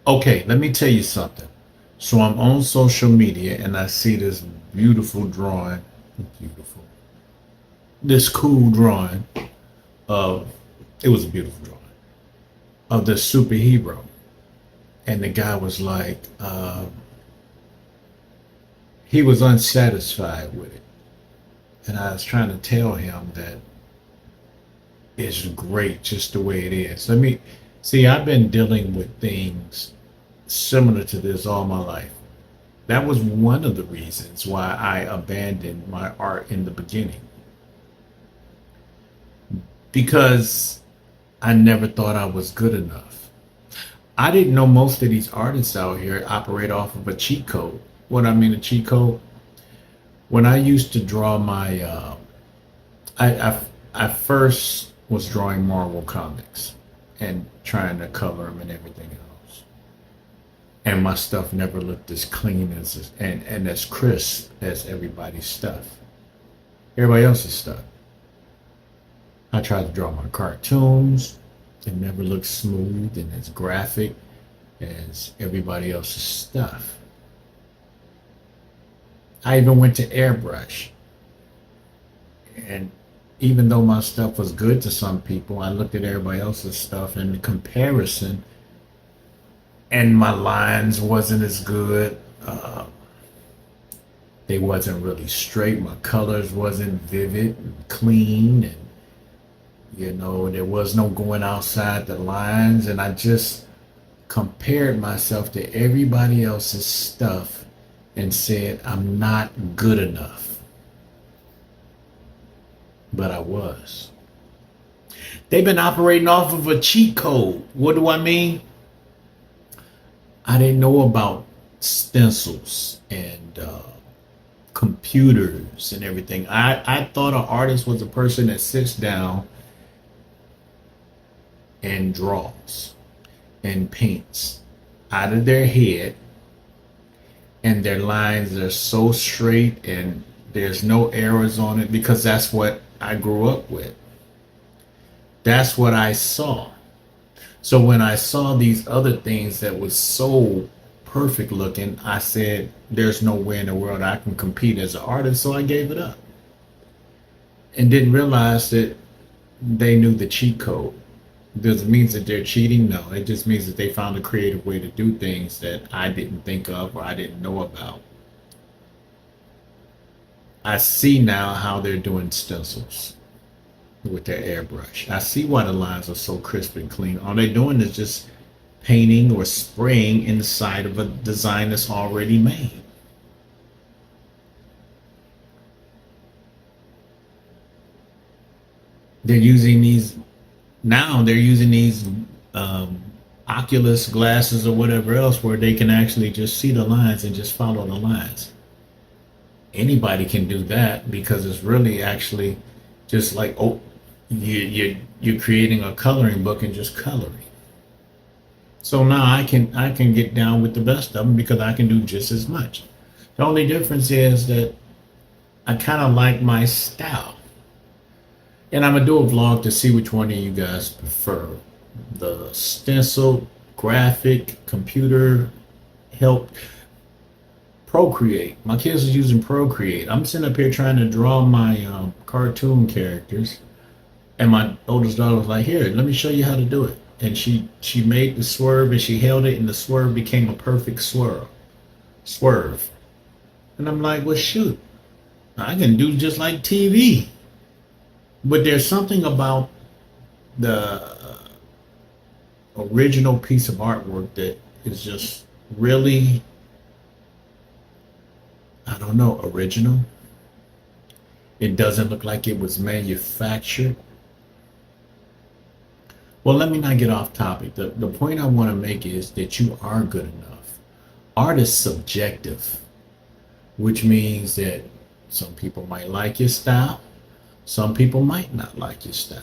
Okay, let me tell you something. So I'm on social media and I see this beautiful drawing, beautiful, this cool drawing of, it was a beautiful drawing of this superhero. And the guy was like, he was unsatisfied with it. And I was trying to tell him that it's great just the way it is. Let me see, I've been dealing with things similar to this all my life. That was one of the reasons why I abandoned my art in the beginning because I never thought I was good enough. I didn't know most of these artists out here operate off of a cheat code. What I mean, a cheat code? When I used to draw my, I, I, I first was drawing Marvel comics and trying to color them and everything else. And my stuff never looked as clean as and as crisp as everybody's stuff. Everybody else's stuff. I tried to draw my cartoons. It never looked smooth and as graphic as everybody else's stuff. I even went to airbrush. And even though my stuff was good to some people, I looked at everybody else's stuff and the comparison, and my lines wasn't as good. They wasn't really straight. My colors wasn't vivid and clean, and there was no going outside the lines. And I just compared myself to everybody else's stuff and said, I'm not good enough. But I was. They've been operating off of a cheat code. What do I mean? I didn't know about stencils and computers and everything. I thought an artist was a person that sits down and draws and paints out of their head, and their lines are so straight and there's no errors on it, because that's what I grew up with. That's what I saw. So when I saw these other things that was so perfect looking, I said, there's no way in the world I can compete as an artist, so I gave it up. And didn't realize that they knew the cheat code. Does it mean that they're cheating? No, it just means that they found a creative way to do things that I didn't think of or I didn't know about. I see now how they're doing stencils with their airbrush. I see why the lines are so crisp and clean. All they're doing is just painting or spraying inside of a design that's already made. They're using these um, Oculus glasses or whatever else where they can actually just see the lines and just follow the lines. Anybody can do that because it's really actually just like, oh, you're creating a coloring book and just coloring. So now I can get down with the best of them because I can do just as much. The only difference is that I kind of like my style. And I'm gonna do a vlog to see which one of you guys prefer. The stencil, graphic, computer help. Procreate. My kids are using Procreate. I'm sitting up here trying to draw my cartoon characters, and my oldest daughter was like, "Here, let me show you how to do it." And she made the swerve and she held it, and the swerve became a perfect swerve. And I'm like, "Well, shoot, I can do just like TV." But there's something about the original piece of artwork that is just really, I don't know, original. It doesn't look like it was manufactured. Well, let me not get off topic. The point I want to make is that you are good enough. Art is subjective, which means that some people might like your style, some people might not like your style.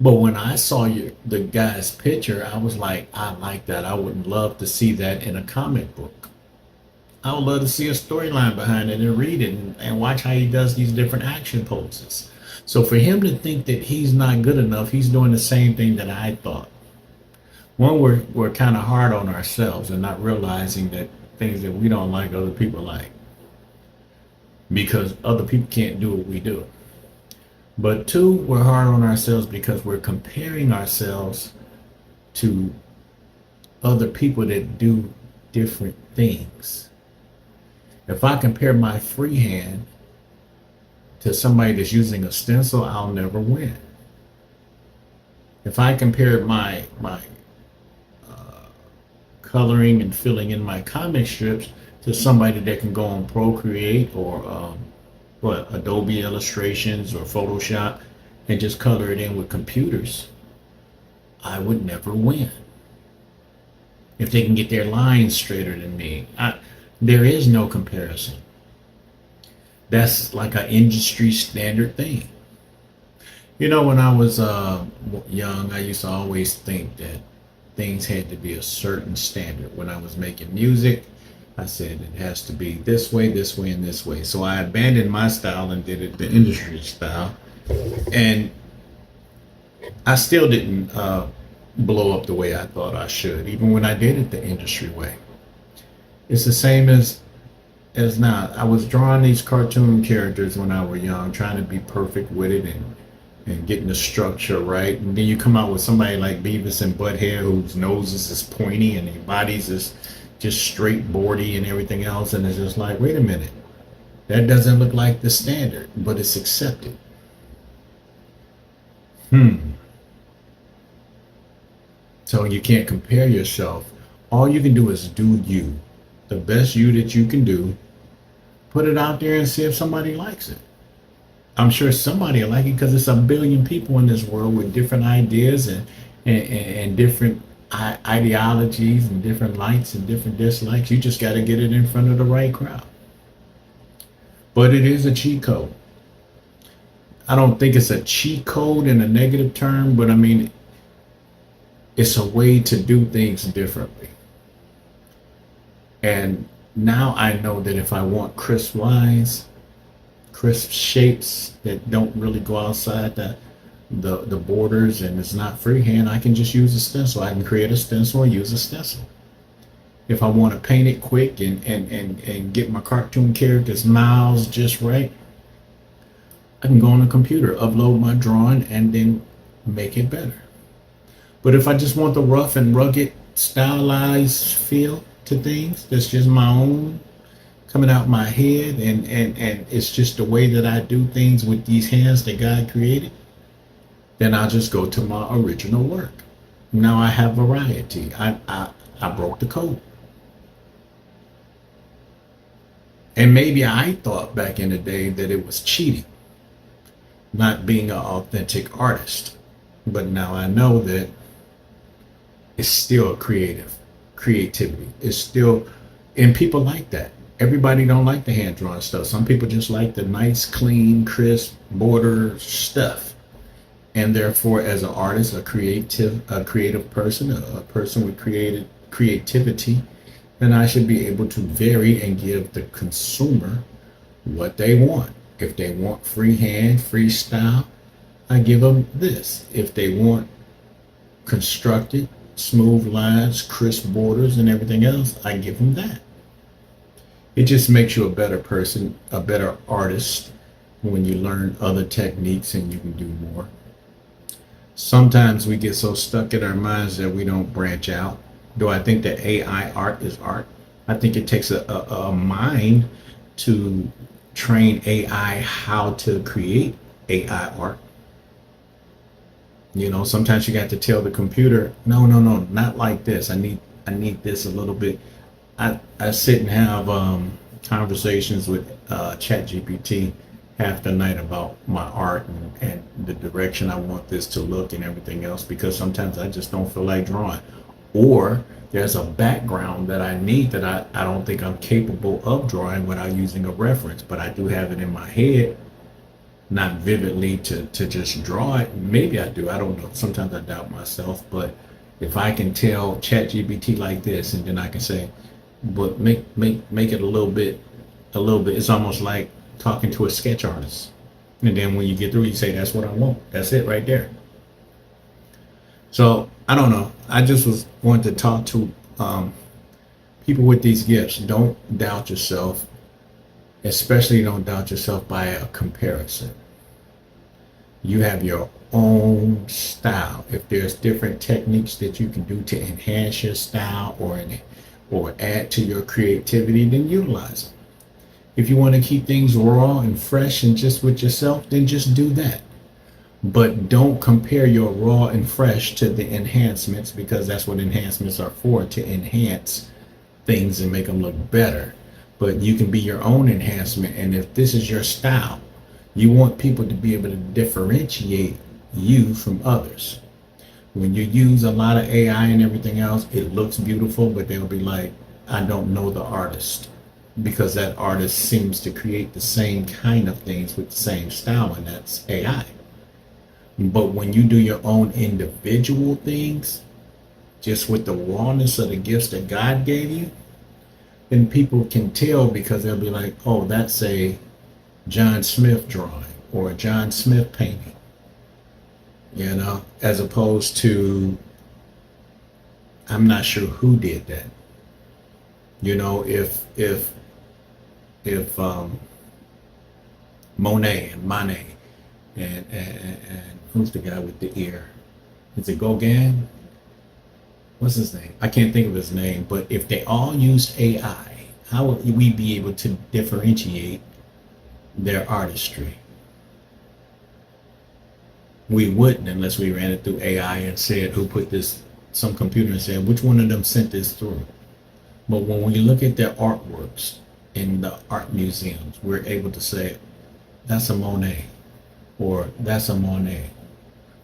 But when I saw the guy's picture, I was like, I like that. I would love to see that in a comic book. I would love to see a storyline behind it and read it and watch how he does these different action poses. So for him to think that he's not good enough, he's doing the same thing that I thought. One, we're kind of hard on ourselves and not realizing that things that we don't like, other people like, because other people can't do what we do. But two, we're hard on ourselves because we're comparing ourselves to other people that do different things. If I compare my freehand to somebody that's using a stencil, I'll never win. If I compare my coloring and filling in my comic strips to somebody that can go on Procreate or Adobe Illustrations or Photoshop and just color it in with computers, I would never win. If they can get their lines straighter than me, there is no comparison. That's like an industry standard thing. When I was young, I used to always think that things had to be a certain standard. When I was making music, I said it has to be this way, and this way. So I abandoned my style and did it the industry style. And I still didn't blow up the way I thought I should, even when I did it the industry way. It's the same as now. I was drawing these cartoon characters when I was young, trying to be perfect with it and getting the structure right. And then you come out with somebody like Beavis and Butthead, whose noses is pointy and their bodies is just straight boardy and everything else. And it's just like, wait a minute, that doesn't look like the standard, but it's accepted. So you can't compare yourself. All you can do is do you. The best you that you can do. Put it out there and see if somebody likes it. I'm sure somebody will like it because it's a billion people in this world with different ideas and different ideologies and different likes and different dislikes. You just got to get it in front of the right crowd. But it is a cheat code. I don't think it's a cheat code in a negative term, but I mean, it's a way to do things differently. And now I know that if I want crisp lines, crisp shapes that don't really go outside the borders and it's not freehand, I can just use a stencil. I can create a stencil and use a stencil. If I want to paint it quick and get my cartoon characters' mouths just right, I can go on a computer, upload my drawing, and then make it better. But if I just want the rough and rugged, stylized feel to things, that's just my own coming out my head, and it's just the way that I do things with these hands that God created, then I'll just go to my original work. Now I have variety. I broke the code. And maybe I thought back in the day that it was cheating, not being an authentic artist. But now I know that it's still creativity. It's still, and people like that. Everybody don't like the hand drawn stuff. Some people just like the nice, clean, crisp border stuff. And therefore, as an artist, a creative person, a person with creativity, then I should be able to vary and give the consumer what they want. If they want freehand, freestyle, I give them this. If they want constructed, smooth lines, crisp borders, and everything else, I give them that. It just makes you a better person, a better artist when you learn other techniques and you can do more. Sometimes we get so stuck in our minds that we don't branch out. Do I think that AI art is art? I think it takes a mind to train AI how to create AI art. Sometimes you got to tell the computer, no, not like this. I need this a little bit. I sit and have conversations with ChatGPT half the night about my art and the direction I want this to look and everything else, because sometimes I just don't feel like drawing. Or there's a background that I need that I don't think I'm capable of drawing without using a reference, but I do have it in my head, not vividly to just draw it. Maybe I do, I don't know. Sometimes I doubt myself, but if I can tell ChatGPT like this, and then I can say, but make it a little bit, it's almost like talking to a sketch artist. And then when you get through, you say, that's what I want. That's it right there. So I don't know. I just was going to talk to people with these gifts. Don't doubt yourself, especially don't doubt yourself by a comparison. You have your own style. If there's different techniques that you can do to enhance your style or add to your creativity, then utilize them. If you want to keep things raw and fresh and just with yourself, then just do that. But don't compare your raw and fresh to the enhancements, because that's what enhancements are for, to enhance things and make them look better. But you can be your own enhancement. And if this is your style, you want people to be able to differentiate you from others. When you use a lot of AI and everything else, it looks beautiful, but they'll be like, I don't know the artist, because that artist seems to create the same kind of things with the same style, and that's AI. But when you do your own individual things, just with the rawness of the gifts that God gave you, then people can tell, because they'll be like, oh, that's a John Smith drawing or a John Smith painting, as opposed to, I'm not sure who did that. If Monet and Manet and who's the guy with the ear? Is it Gauguin? What's his name? I can't think of his name. But if they all used AI, how would we be able to differentiate their artistry? We wouldn't, unless we ran it through AI and said, who put this, some computer, and said, which one of them sent this through? But when we look at their artworks in the art museums, we're able to say, that's a Monet, or that's a Monet,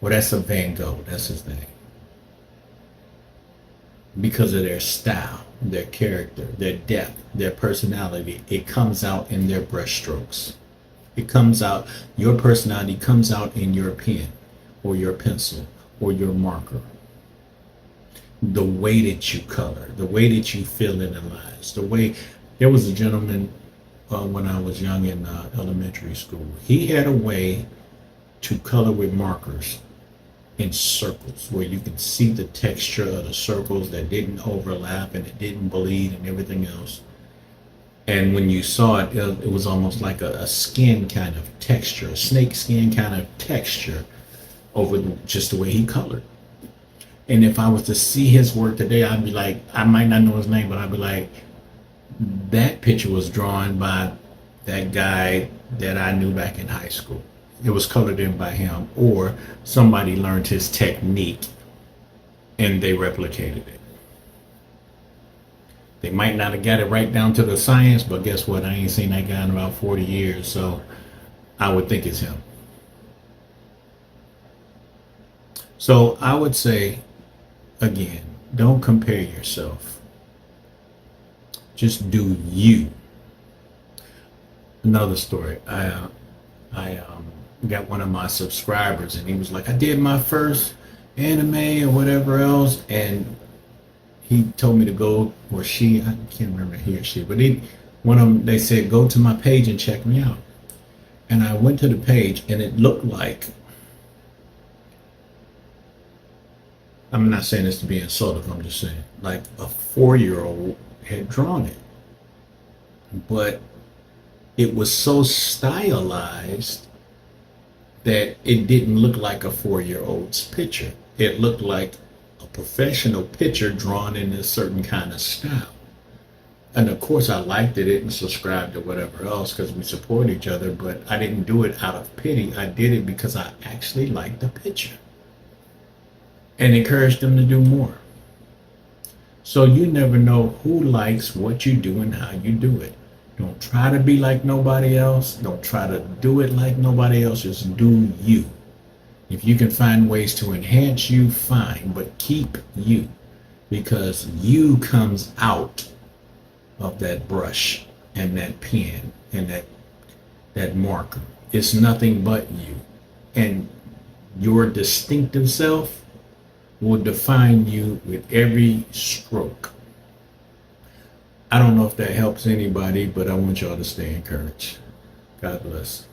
or that's a Van Gogh, that's his name. Because of their style, their character, their depth, their personality, it comes out in their brushstrokes. It comes out, your personality comes out in your pen, or your pencil, or your marker. The way that you color, the way that you fill in the lines, the way, there was a gentleman when I was young in elementary school. He had a way to color with markers in circles, where you can see the texture of the circles that didn't overlap and it didn't bleed and everything else. And when you saw it, it was almost like a skin kind of texture, a snake skin kind of texture over just the way he colored. And if I was to see his work today, I'd be like, I might not know his name, but I'd be like, that picture was drawn by that guy that I knew back in high school. It was colored in by him, or somebody learned his technique and they replicated it. They might not have got it right down to the science, but guess what? I ain't seen that guy in about 40 years, so I would think it's him. So I would say, again, don't compare yourself. Just do you. Another story. I got one of my subscribers, and he was like, I did my first anime or whatever else, and he told me to go, or she, I can't remember, he or she, but one of them, they said, go to my page and check me out. And I went to the page, and it looked like, I'm not saying this to be insulting, I'm just saying, like a 4-year-old had drawn it. But it was so stylized that it didn't look like a 4-year-old's picture. It looked like a professional picture drawn in a certain kind of style. And of course I liked it and subscribed to whatever else because we support each other, but I didn't do it out of pity. I did it because I actually liked the picture and encouraged them to do more. So you never know who likes what you do and how you do it. Don't try to be like nobody else. Don't try to do it like nobody else. Just do you. If you can find ways to enhance you, fine, but keep you, because you comes out of that brush and that pen and that marker. It's nothing but you. And your distinctive self will define you with every stroke. I don't know if that helps anybody, but I want y'all to stay encouraged. God bless.